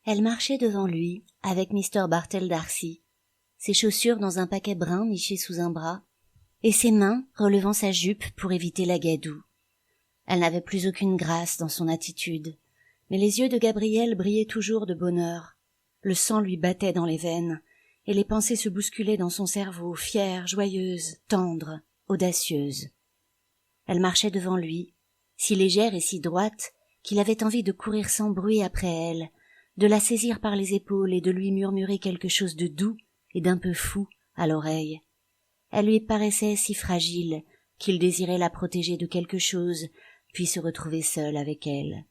Elle marchait devant lui, avec Mr. Bartell D'Arcy, ses chaussures dans un paquet brun niché sous un bras, et ses mains relevant sa jupe pour éviter la gadoue. Elle n'avait plus aucune grâce dans son attitude, mais les yeux de Gabriel brillaient toujours de bonheur. Le sang lui battait dans les veines, et les pensées se bousculaient dans son cerveau, fières, joyeuses, tendres, audacieuses. Elle marchait devant lui, si légère et si droite qu'il avait envie de courir sans bruit après elle, de la saisir par les épaules et de lui murmurer quelque chose de doux et d'un peu fou à l'oreille. Elle lui paraissait si fragile qu'il désirait la protéger de quelque chose, puis se retrouver seul avec elle.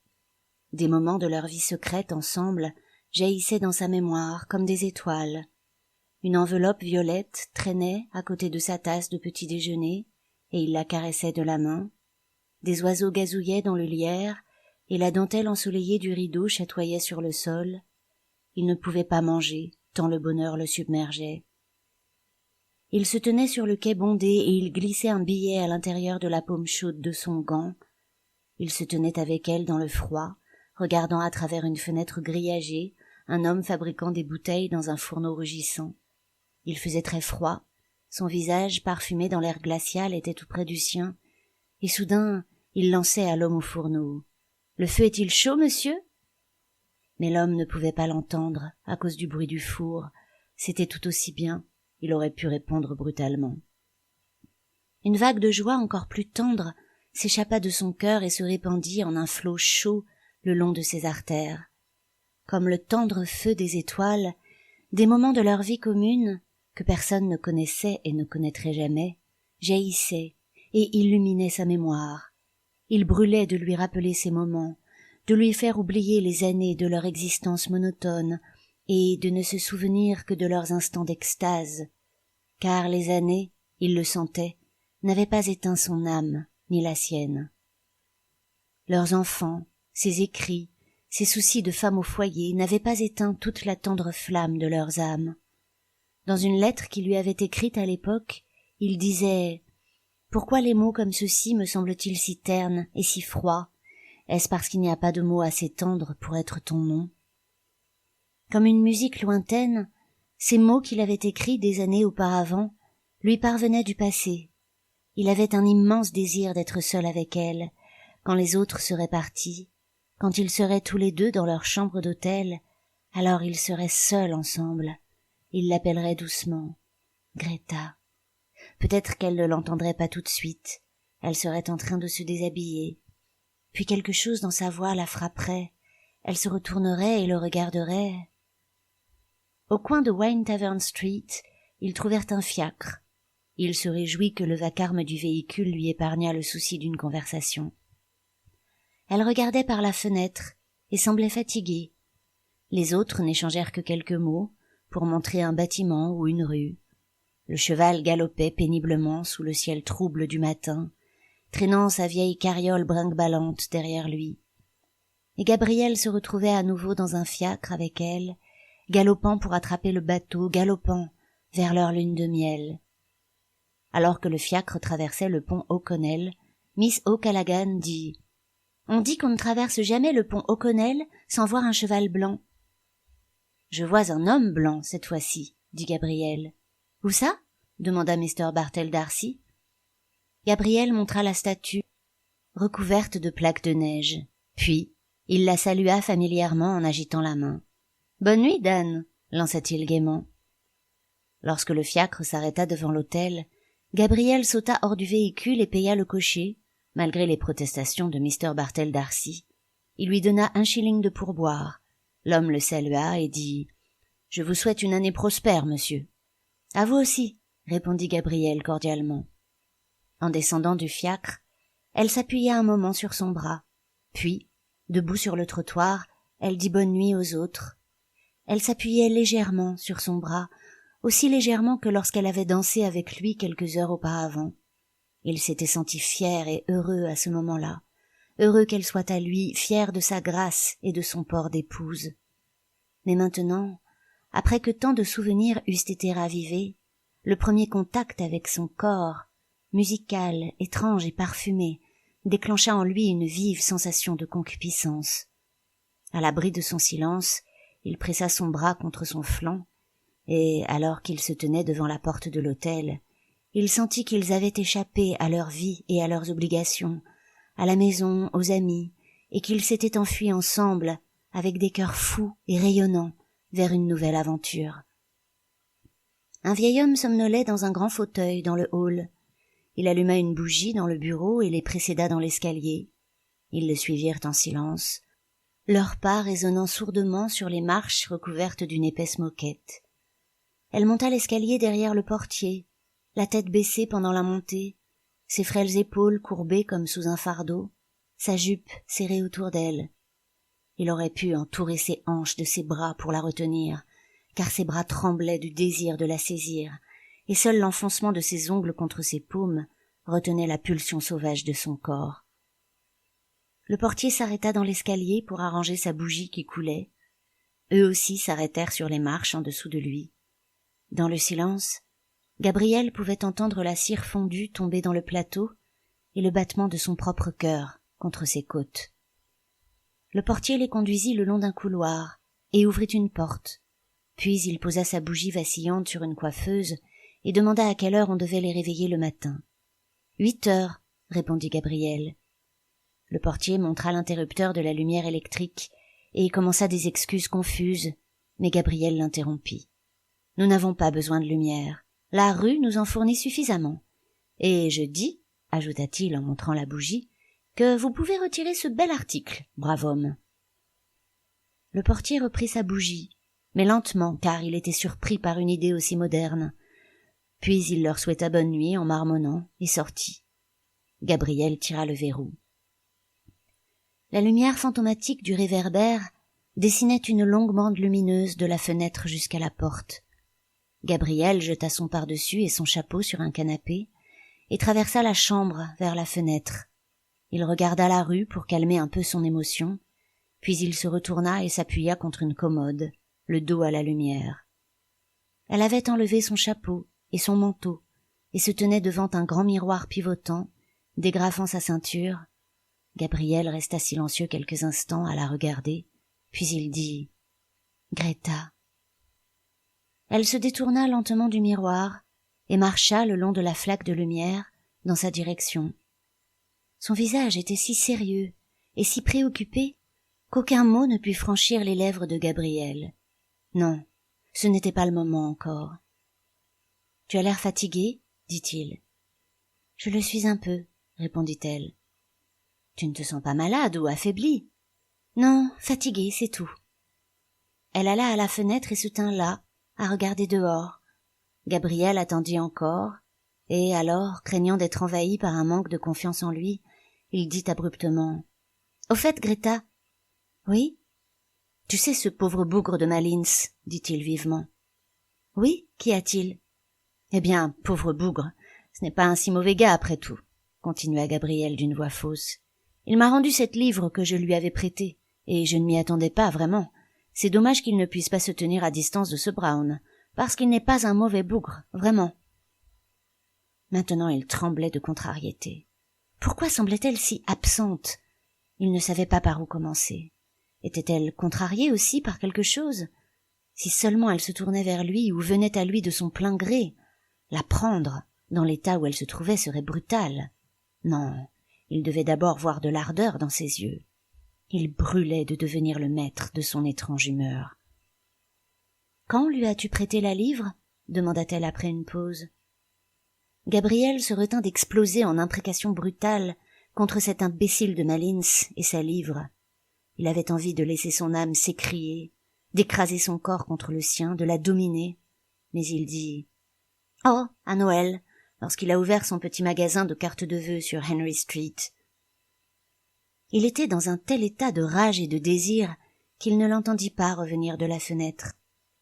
Des moments de leur vie secrète ensemble jaillissaient dans sa mémoire comme des étoiles. Une enveloppe violette traînait à côté de sa tasse de petit déjeuner, et il la caressait de la main. Des oiseaux gazouillaient dans le lierre, et la dentelle ensoleillée du rideau chatoyait sur le sol. Il ne pouvait pas manger, tant le bonheur le submergeait. Il se tenait sur le quai bondé et il glissait un billet à l'intérieur de la paume chaude de son gant. Il se tenait avec elle dans le froid, regardant à travers une fenêtre grillagée un homme fabriquant des bouteilles dans un fourneau rugissant. Il faisait très froid, son visage parfumé dans l'air glacial était tout près du sien, et soudain il lançait à l'homme au fourneau. « Le feu est-il chaud, monsieur ?» Mais l'homme ne pouvait pas l'entendre à cause du bruit du four. C'était tout aussi bien, il aurait pu répondre brutalement. Une vague de joie encore plus tendre s'échappa de son cœur et se répandit en un flot chaud le long de ses artères. Comme le tendre feu des étoiles, des moments de leur vie commune, que personne ne connaissait et ne connaîtrait jamais, jaillissaient et illuminaient sa mémoire. Il brûlait de lui rappeler ces moments, de lui faire oublier les années de leur existence monotone et de ne se souvenir que de leurs instants d'extase, car les années, il le sentait, n'avaient pas éteint son âme ni la sienne. Leurs enfants, ses écrits, ses soucis de femme au foyer n'avaient pas éteint toute la tendre flamme de leurs âmes. Dans une lettre qu'il lui avait écrite à l'époque, il disait « Pourquoi les mots comme ceux-ci me semblent-ils si ternes et si froids ? Est-ce parce qu'il n'y a pas de mots assez tendres pour être ton nom ?» Comme une musique lointaine, ces mots qu'il avait écrits des années auparavant lui parvenaient du passé. Il avait un immense désir d'être seul avec elle, quand les autres seraient partis, quand ils seraient tous les deux dans leur chambre d'hôtel, alors ils seraient seuls ensemble. Il l'appellerait doucement « Greta ». Peut-être qu'elle ne l'entendrait pas tout de suite, elle serait en train de se déshabiller. Puis quelque chose dans sa voix la frapperait, elle se retournerait et le regarderait. Au coin de Wine Tavern Street, ils trouvèrent un fiacre. Il se réjouit que le vacarme du véhicule lui épargnât le souci d'une conversation. Elle regardait par la fenêtre et semblait fatiguée. Les autres n'échangèrent que quelques mots pour montrer un bâtiment ou une rue. Le cheval galopait péniblement sous le ciel trouble du matin, traînant sa vieille carriole brinque-ballante derrière lui. Et Gabriel se retrouvait à nouveau dans un fiacre avec elle, galopant pour attraper le bateau, galopant vers leur lune de miel. Alors que le fiacre traversait le pont O'Connell, Miss O'Callaghan dit « On dit qu'on ne traverse jamais le pont O'Connell sans voir un cheval blanc. »« Je vois un homme blanc cette fois-ci, » dit Gabriel. « Où ça ?» demanda Mr. Bartell D'Arcy. Gabriel montra la statue, recouverte de plaques de neige. Puis, il la salua familièrement en agitant la main. « Bonne nuit, Dan !» lança-t-il gaiement. Lorsque le fiacre s'arrêta devant l'hôtel, Gabriel sauta hors du véhicule et paya le cocher, malgré les protestations de Mr. Bartell D'Arcy. Il lui donna 1 shilling de pourboire. L'homme le salua et dit « Je vous souhaite une année prospère, monsieur. »« À vous aussi, » répondit Gabriel cordialement. En descendant du fiacre, elle s'appuya un moment sur son bras. Puis, debout sur le trottoir, elle dit bonne nuit aux autres. Elle s'appuyait légèrement sur son bras, aussi légèrement que lorsqu'elle avait dansé avec lui quelques heures auparavant. Il s'était senti fier et heureux à ce moment-là, heureux qu'elle soit à lui, fier de sa grâce et de son port d'épouse. Mais maintenant, après que tant de souvenirs eussent été ravivés, le premier contact avec son corps, musical, étrange et parfumé, déclencha en lui une vive sensation de concupiscence. À l'abri de son silence, il pressa son bras contre son flanc, et, alors qu'il se tenait devant la porte de l'hôtel, il sentit qu'ils avaient échappé à leur vie et à leurs obligations, à la maison, aux amis, et qu'ils s'étaient enfuis ensemble, avec des cœurs fous et rayonnants, vers une nouvelle aventure. Un vieil homme somnolait dans un grand fauteuil dans le hall. Il alluma une bougie dans le bureau et les précéda dans l'escalier. Ils le suivirent en silence, leurs pas résonnant sourdement sur les marches recouvertes d'une épaisse moquette. Elle monta l'escalier derrière le portier, la tête baissée pendant la montée, ses frêles épaules courbées comme sous un fardeau, sa jupe serrée autour d'elle. Il aurait pu entourer ses hanches de ses bras pour la retenir, car ses bras tremblaient du désir de la saisir, et seul l'enfoncement de ses ongles contre ses paumes retenait la pulsion sauvage de son corps. Le portier s'arrêta dans l'escalier pour arranger sa bougie qui coulait. Eux aussi s'arrêtèrent sur les marches en dessous de lui. Dans le silence, Gabriel pouvait entendre la cire fondue tomber dans le plateau et le battement de son propre cœur contre ses côtes. Le portier les conduisit le long d'un couloir et ouvrit une porte. Puis il posa sa bougie vacillante sur une coiffeuse et demanda à quelle heure on devait les réveiller le matin. 8 heures, répondit Gabriel. Le portier montra l'interrupteur de la lumière électrique et commença des excuses confuses, mais Gabriel l'interrompit. Nous n'avons pas besoin de lumière. La rue nous en fournit suffisamment. Et je dis, ajouta-t-il en montrant la bougie, que vous pouvez retirer ce bel article, brave homme. Le portier reprit sa bougie, mais lentement, car il était surpris par une idée aussi moderne. Puis il leur souhaita bonne nuit en marmonnant et sortit. Gabriel tira le verrou. La lumière fantomatique du réverbère dessinait une longue bande lumineuse de la fenêtre jusqu'à la porte. Gabriel jeta son pardessus et son chapeau sur un canapé et traversa la chambre vers la fenêtre. Il regarda la rue pour calmer un peu son émotion, puis il se retourna et s'appuya contre une commode, le dos à la lumière. Elle avait enlevé son chapeau et son manteau et se tenait devant un grand miroir pivotant, dégrafant sa ceinture. Gabriel resta silencieux quelques instants à la regarder, puis il dit « Greta ». Elle se détourna lentement du miroir et marcha le long de la flaque de lumière dans sa direction. Son visage était si sérieux et si préoccupé qu'aucun mot ne put franchir les lèvres de Gabriel. Non, ce n'était pas le moment encore. « Tu as l'air fatigué ?» dit-il. « Je le suis un peu, » répondit-elle. « Tu ne te sens pas malade ou affaiblie ?»« Non, fatiguée, c'est tout. » Elle alla à la fenêtre et se tint là, à regarder dehors. Gabriel attendit encore, et alors, craignant d'être envahi par un manque de confiance en lui, il dit abruptement « Au fait, Greta ?»« Oui ?»« Tu sais ce pauvre bougre de Malins ?» dit-il vivement. « Oui, qu'y a-t-il ?»« Eh bien, pauvre bougre, ce n'est pas un si mauvais gars après tout, » continua Gabriel d'une voix fausse. « Il m'a rendu cette livre que je lui avais prêtée, et je ne m'y attendais pas vraiment. C'est dommage qu'il ne puisse pas se tenir à distance de ce Brown, parce qu'il n'est pas un mauvais bougre, vraiment. » Maintenant il tremblait de contrariété. Pourquoi semblait-elle si absente? Il ne savait pas par où commencer. Était-elle contrariée aussi par quelque chose? Si seulement elle se tournait vers lui ou venait à lui de son plein gré, la prendre, dans l'état où elle se trouvait, serait brutal. Non, il devait d'abord voir de l'ardeur dans ses yeux. Il brûlait de devenir le maître de son étrange humeur. « Quand lui as-tu prêté la livre ?» demanda-t-elle après une pause. Gabriel se retint d'exploser en imprécations brutales contre cet imbécile de Malins et sa livre. Il avait envie de laisser son âme s'écrier, d'écraser son corps contre le sien, de la dominer. Mais il dit « Oh, à Noël, lorsqu'il a ouvert son petit magasin de cartes de vœux sur Henry Street. » Il était dans un tel état de rage et de désir qu'il ne l'entendit pas revenir de la fenêtre.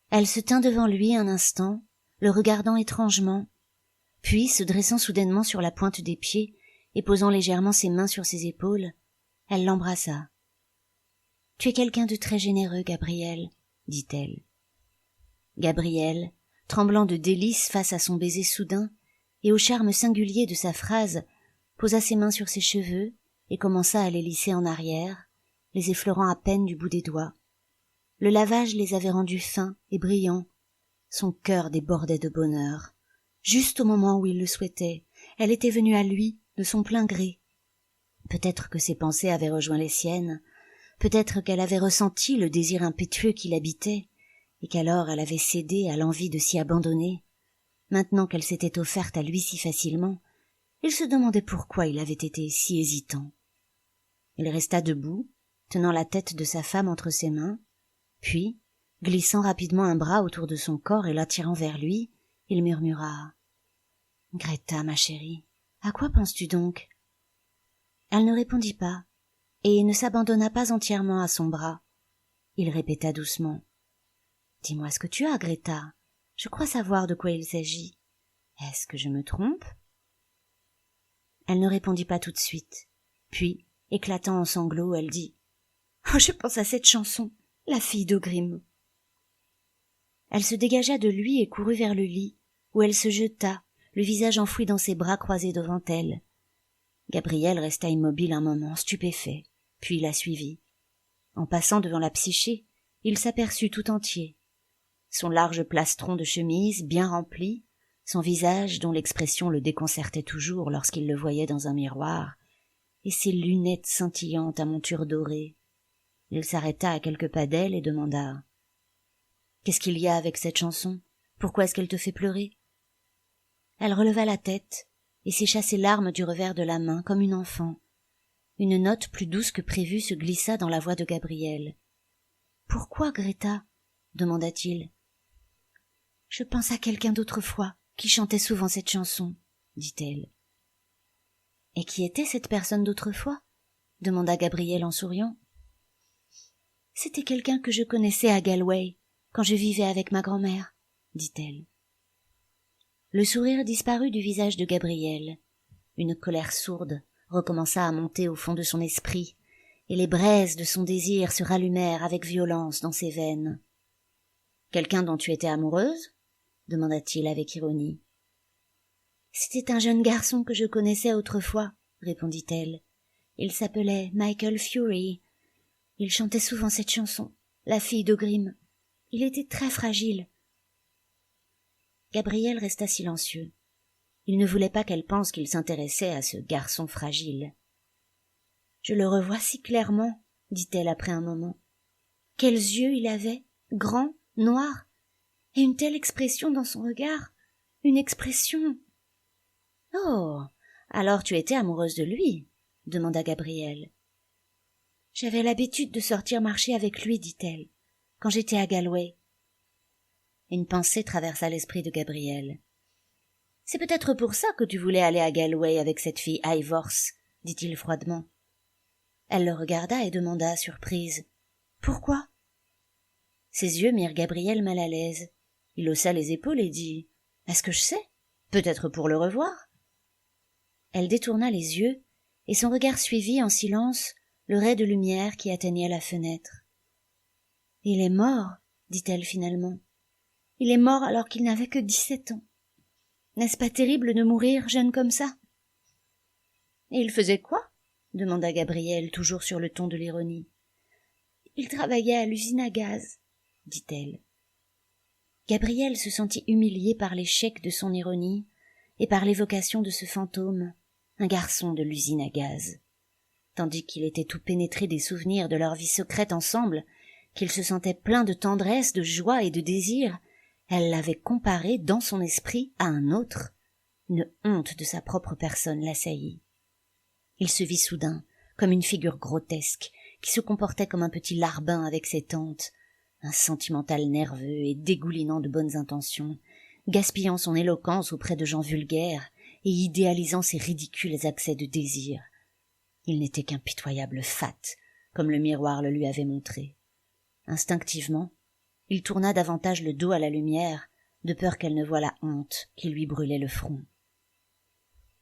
Elle se tint devant lui un instant, le regardant étrangement, puis, se dressant soudainement sur la pointe des pieds et posant légèrement ses mains sur ses épaules, elle l'embrassa. « Tu es quelqu'un de très généreux, Gabriel, » dit-elle. Gabriel, tremblant de délice face à son baiser soudain et au charme singulier de sa phrase, posa ses mains sur ses cheveux et commença à les lisser en arrière, les effleurant à peine du bout des doigts. Le lavage les avait rendus fins et brillants. Son cœur débordait de bonheur. Juste au moment où il le souhaitait, elle était venue à lui de son plein gré. Peut-être que ses pensées avaient rejoint les siennes, peut-être qu'elle avait ressenti le désir impétueux qui l'habitait, et qu'alors elle avait cédé à l'envie de s'y abandonner. Maintenant qu'elle s'était offerte à lui si facilement, il se demandait pourquoi il avait été si hésitant. Il resta debout, tenant la tête de sa femme entre ses mains, puis, glissant rapidement un bras autour de son corps et l'attirant vers lui, il murmura « Greta, ma chérie, à quoi penses-tu donc ?» Elle ne répondit pas, et ne s'abandonna pas entièrement à son bras. Il répéta doucement « Dis-moi ce que tu as, Greta. Je crois savoir de quoi il s'agit. Est-ce que je me trompe ?» Elle ne répondit pas tout de suite. Puis, éclatant en sanglots, elle dit « Oh, je pense à cette chanson, la fille d'Ogrim. » Elle se dégagea de lui et courut vers le lit, où elle se jeta, le visage enfoui dans ses bras croisés devant elle. Gabriel resta immobile un moment, stupéfait, puis la suivit. En passant devant la Psyché, il s'aperçut tout entier. Son large plastron de chemise, bien rempli, son visage dont l'expression le déconcertait toujours lorsqu'il le voyait dans un miroir, et ses lunettes scintillantes à monture dorée. Il s'arrêta à quelques pas d'elle et demanda « Qu'est-ce qu'il y a avec cette chanson? Pourquoi est-ce qu'elle te fait pleurer ?» Elle releva la tête et sécha ses larmes du revers de la main comme une enfant. Une note plus douce que prévu se glissa dans la voix de Gabriel. « Pourquoi, Greta ?» demanda-t-il. « Je pense à quelqu'un d'autrefois qui chantait souvent cette chanson, » dit-elle. « Et qui était cette personne d'autrefois ?» demanda Gabriel en souriant. « C'était quelqu'un que je connaissais à Galway, quand je vivais avec ma grand-mère, » dit-elle. Le sourire disparut du visage de Gabriel. Une colère sourde recommença à monter au fond de son esprit, et les braises de son désir se rallumèrent avec violence dans ses veines. « Quelqu'un dont tu étais amoureuse ?» demanda-t-il avec ironie. « C'était un jeune garçon que je connaissais autrefois, » répondit-elle. « Il s'appelait Michael Fury. Il chantait souvent cette chanson, la fille d'Ogrim. Il était très fragile. » Gabriel resta silencieux. Il ne voulait pas qu'elle pense qu'il s'intéressait à ce garçon fragile. « Je le revois si clairement, » dit-elle après un moment. « Quels yeux il avait, grands, noirs, et une telle expression dans son regard, une expression... »« Oh, alors tu étais amoureuse de lui ?» demanda Gabriel. « J'avais l'habitude de sortir marcher avec lui, dit-elle, quand j'étais à Galway. » Une pensée traversa l'esprit de Gabriel. « C'est peut-être pour ça que tu voulais aller à Galway avec cette fille Ivors, » dit-il froidement. Elle le regarda et demanda, surprise. « Pourquoi ?» Ses yeux mirent Gabriel mal à l'aise. Il haussa les épaules et dit « Est-ce que je sais? Peut-être pour le revoir. » Elle détourna les yeux, et son regard suivit en silence le ray de lumière qui atteignait la fenêtre. « Il est mort, » dit-elle finalement. « Il est mort alors qu'il n'avait que 17 ans. N'est-ce pas terrible de mourir jeune comme ça ?» « Et il faisait quoi ?» demanda Gabriel, toujours sur le ton de l'ironie. « Il travaillait à l'usine à gaz, » dit-elle. Gabriel se sentit humilié par l'échec de son ironie et par l'évocation de ce fantôme, un garçon de l'usine à gaz. Tandis qu'il était tout pénétré des souvenirs de leur vie secrète ensemble, qu'il se sentait plein de tendresse, de joie et de désir, elle l'avait comparé dans son esprit à un autre. Une honte de sa propre personne l'assaillit. Il se vit soudain comme une figure grotesque qui se comportait comme un petit larbin avec ses tantes, un sentimental nerveux et dégoulinant de bonnes intentions, gaspillant son éloquence auprès de gens vulgaires et idéalisant ses ridicules accès de désir. Il n'était qu'un pitoyable fat, comme le miroir le lui avait montré. Instinctivement, il tourna davantage le dos à la lumière, de peur qu'elle ne voie la honte qui lui brûlait le front.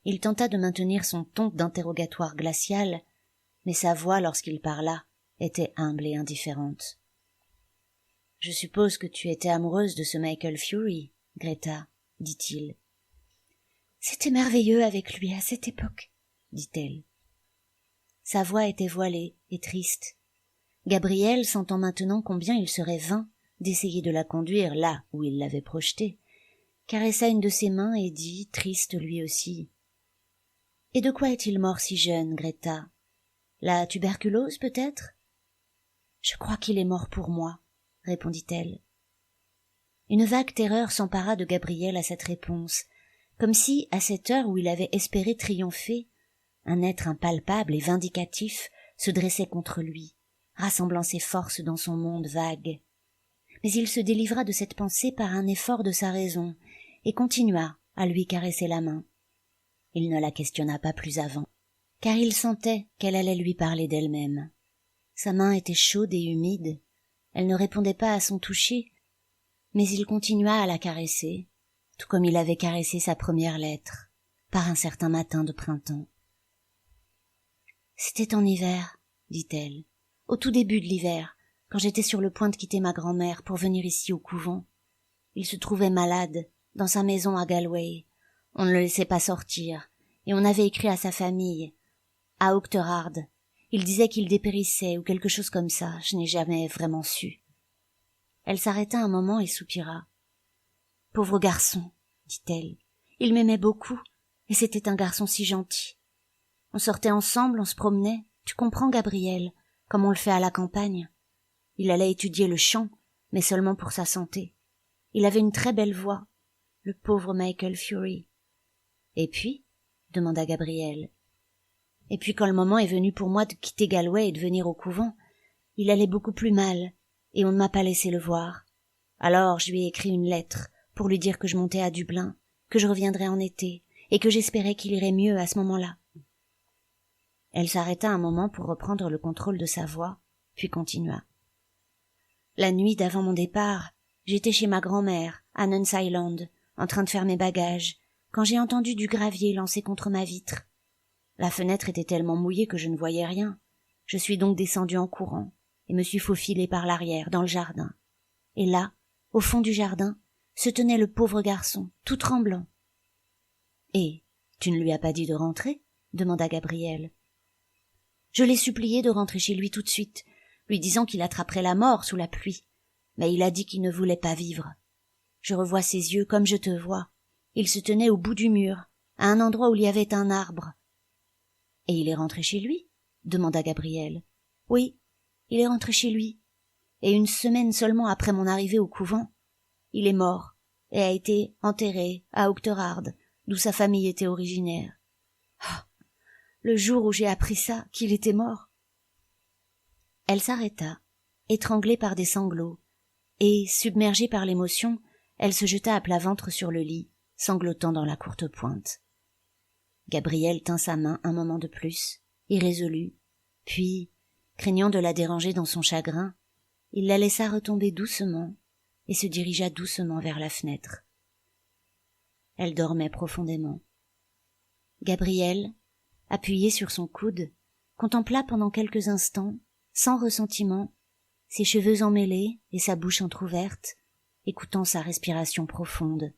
Il tenta de maintenir son ton d'interrogatoire glacial, mais sa voix, lorsqu'il parla, était humble et indifférente. « Je suppose que tu étais amoureuse de ce Michael Fury, Greta, » dit-il. « C'était merveilleux avec lui à cette époque, » dit-elle. Sa voix était voilée et triste. Gabriel, sentant maintenant combien il serait vain d'essayer de la conduire là où il l'avait projetée, caressa une de ses mains et dit, triste lui aussi, « Et de quoi est-il mort si jeune, Greta? La tuberculose, peut-être ?»« Je crois qu'il est mort pour moi, » répondit-elle. Une vague terreur s'empara de Gabriel à cette réponse, comme si, à cette heure où il avait espéré triompher, un être impalpable et vindicatif se dressait contre lui, rassemblant ses forces dans son monde vague. Mais il se délivra de cette pensée par un effort de sa raison, et continua à lui caresser la main. Il ne la questionna pas plus avant, car il sentait qu'elle allait lui parler d'elle-même. Sa main était chaude et humide, elle ne répondait pas à son toucher, mais il continua à la caresser, tout comme il avait caressé sa première lettre, par un certain matin de printemps. « C'était en hiver, dit-elle, au tout début de l'hiver, quand j'étais sur le point de quitter ma grand-mère pour venir ici au couvent. Il se trouvait malade, dans sa maison à Galway. On ne le laissait pas sortir, et on avait écrit à sa famille, à Oughterard. Il disait qu'il dépérissait ou quelque chose comme ça, je n'ai jamais vraiment su. » Elle s'arrêta un moment et soupira. « Pauvre garçon, dit-elle, il m'aimait beaucoup, et c'était un garçon si gentil. On sortait ensemble, on se promenait, tu comprends, Gabriel, comme on le fait à la campagne. Il allait étudier le chant, mais seulement pour sa santé. Il avait une très belle voix, le pauvre Michael Fury. »« Et puis ?» demanda Gabriel. « Et puis quand le moment est venu pour moi de quitter Galway et de venir au couvent, il allait beaucoup plus mal, et on ne m'a pas laissé le voir. Alors je lui ai écrit une lettre pour lui dire que je montais à Dublin, que je reviendrais en été, et que j'espérais qu'il irait mieux à ce moment-là. » Elle s'arrêta un moment pour reprendre le contrôle de sa voix, puis continua. « La nuit d'avant mon départ, j'étais chez ma grand-mère, à Nuns Island, en train de faire mes bagages, quand j'ai entendu du gravier lancé contre ma vitre. La fenêtre était tellement mouillée que je ne voyais rien. Je suis donc descendue en courant, et me suis faufilée par l'arrière, dans le jardin. Et là, au fond du jardin, se tenait le pauvre garçon, tout tremblant. »« Et tu ne lui as pas dit de rentrer ?» demanda Gabriel. « Je l'ai supplié de rentrer chez lui tout de suite, lui disant qu'il attraperait la mort sous la pluie. Mais il a dit qu'il ne voulait pas vivre. Je revois ses yeux comme je te vois. Il se tenait au bout du mur, à un endroit où il y avait un arbre. »« Et il est rentré chez lui ?» demanda Gabriel. « Oui, il est rentré chez lui. Et une semaine seulement après mon arrivée au couvent, il est mort et a été enterré à Oughterard, d'où sa famille était originaire. Ah, le jour où j'ai appris ça, qu'il était mort. » Elle s'arrêta, étranglée par des sanglots, et, submergée par l'émotion, elle se jeta à plat ventre sur le lit, sanglotant dans la courte pointe. Gabriel tint sa main un moment de plus, irrésolu, puis, craignant de la déranger dans son chagrin, il la laissa retomber doucement et se dirigea doucement vers la fenêtre. Elle dormait profondément. Gabriel, appuyé sur son coude, contempla pendant quelques instants, sans ressentiment, ses cheveux emmêlés et sa bouche entr'ouverte, écoutant sa respiration profonde.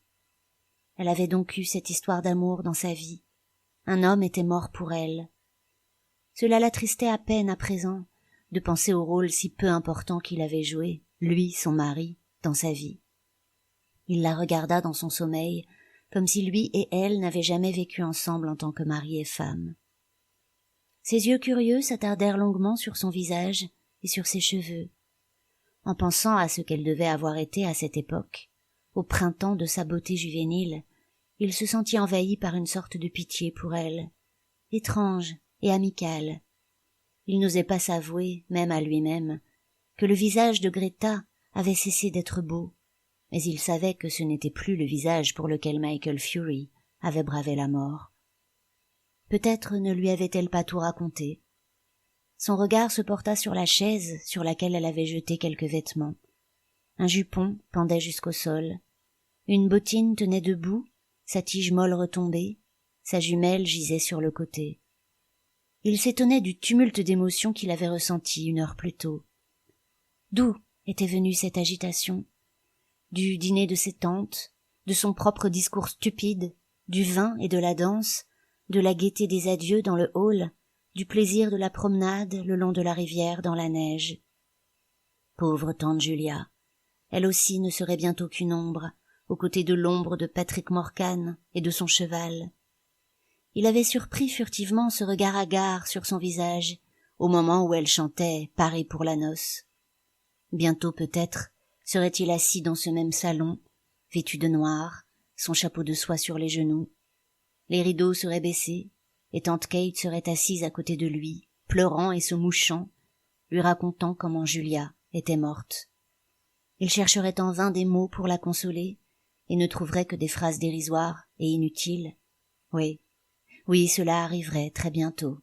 Elle avait donc eu cette histoire d'amour dans sa vie. Un homme était mort pour elle. Cela l'attristait à peine à présent de penser au rôle si peu important qu'il avait joué, lui, son mari, dans sa vie. Il la regarda dans son sommeil, comme si lui et elle n'avaient jamais vécu ensemble en tant que mari et femme. Ses yeux curieux s'attardèrent longuement sur son visage et sur ses cheveux. En pensant à ce qu'elle devait avoir été à cette époque, au printemps de sa beauté juvénile, il se sentit envahi par une sorte de pitié pour elle, étrange et amicale. Il n'osait pas s'avouer, même à lui-même, que le visage de Greta avait cessé d'être beau, mais il savait que ce n'était plus le visage pour lequel Michael Fury avait bravé la mort. Peut-être ne lui avait-elle pas tout raconté. Son regard se porta sur la chaise sur laquelle elle avait jeté quelques vêtements. Un jupon pendait jusqu'au sol. Une bottine tenait debout, sa tige molle retombée, sa jumelle gisait sur le côté. Il s'étonnait du tumulte d'émotions qu'il avait ressenti une heure plus tôt. D'où était venue cette agitation? Du dîner de ses tantes, de son propre discours stupide, du vin et de la danse, de la gaieté des adieux dans le hall, du plaisir de la promenade le long de la rivière dans la neige. Pauvre tante Julia. Elle aussi ne serait bientôt qu'une ombre, aux côtés de l'ombre de Patrick Morcan et de son cheval. Il avait surpris furtivement ce regard hagard sur son visage, au moment où elle chantait « Paris pour la noce ». Bientôt peut-être serait-il assis dans ce même salon, vêtu de noir, son chapeau de soie sur les genoux. Les rideaux seraient baissés, et tante Kate serait assise à côté de lui, pleurant et se mouchant, lui racontant comment Julia était morte. Il chercherait en vain des mots pour la consoler, et ne trouverait que des phrases dérisoires et inutiles. Oui, cela arriverait très bientôt.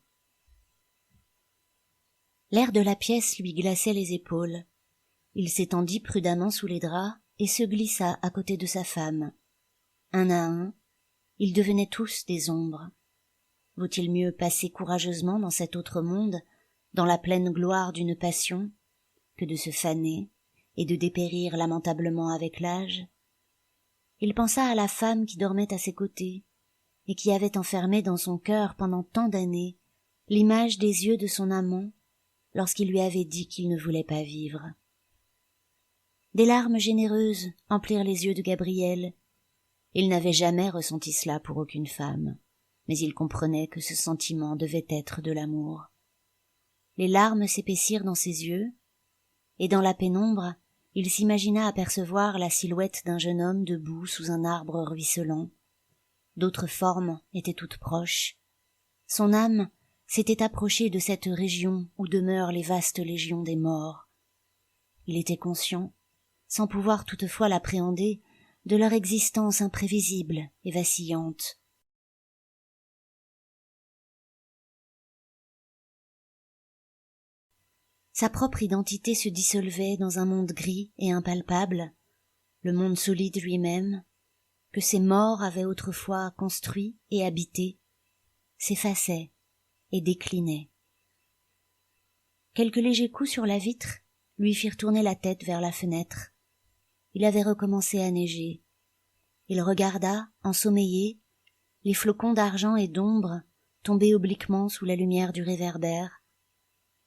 L'air de la pièce lui glaçait les épaules. Il s'étendit prudemment sous les draps et se glissa à côté de sa femme. Un à un, ils devenaient tous des ombres. Vaut-il mieux passer courageusement dans cet autre monde, dans la pleine gloire d'une passion, que de se faner et de dépérir lamentablement avec l'âge? Il pensa à la femme qui dormait à ses côtés, et qui avait enfermé dans son cœur pendant tant d'années l'image des yeux de son amant lorsqu'il lui avait dit qu'il ne voulait pas vivre. Des larmes généreuses emplirent les yeux de Gabriel. Il n'avait jamais ressenti cela pour aucune femme, mais il comprenait que ce sentiment devait être de l'amour. Les larmes s'épaissirent dans ses yeux, et dans la pénombre, il s'imagina apercevoir la silhouette d'un jeune homme debout sous un arbre ruisselant. D'autres formes étaient toutes proches. Son âme s'était approchée de cette région où demeurent les vastes légions des morts. Il était conscient, sans pouvoir toutefois l'appréhender, de leur existence imprévisible et vacillante. Sa propre identité se dissolvait dans un monde gris et impalpable, le monde solide lui-même, que ces morts avaient autrefois construit et habité, s'effaçait et déclinait. Quelques légers coups sur la vitre lui firent tourner la tête vers la fenêtre. Il avait recommencé à neiger. Il regarda, ensommeillé, les flocons d'argent et d'ombre tomber obliquement sous la lumière du réverbère.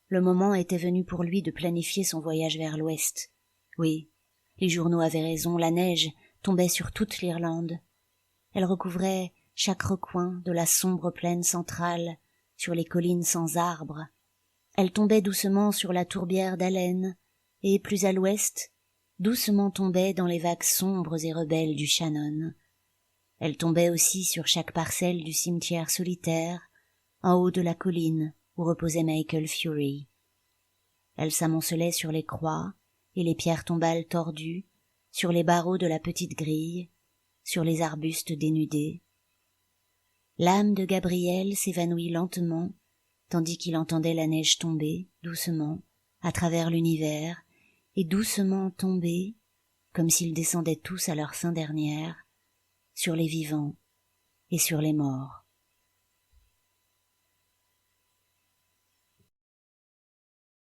Le moment était venu pour lui de planifier son voyage vers l'ouest. Oui, les journaux avaient raison, la neige tombait sur toute l'Irlande. Elle recouvrait chaque recoin de la sombre plaine centrale, sur les collines sans arbres. Elle tombait doucement sur la tourbière d'Allen, et, plus à l'ouest, doucement tombait dans les vagues sombres et rebelles du Shannon. Elle tombait aussi sur chaque parcelle du cimetière solitaire, en haut de la colline où reposait Michael Fury. Elle s'amoncelait sur les croix et les pierres tombales tordues, sur les barreaux de la petite grille, sur les arbustes dénudés. L'âme de Gabriel s'évanouit lentement, tandis qu'il entendait la neige tomber, doucement, à travers l'univers, et doucement tomber, comme s'ils descendaient tous à leur fin dernière, sur les vivants et sur les morts.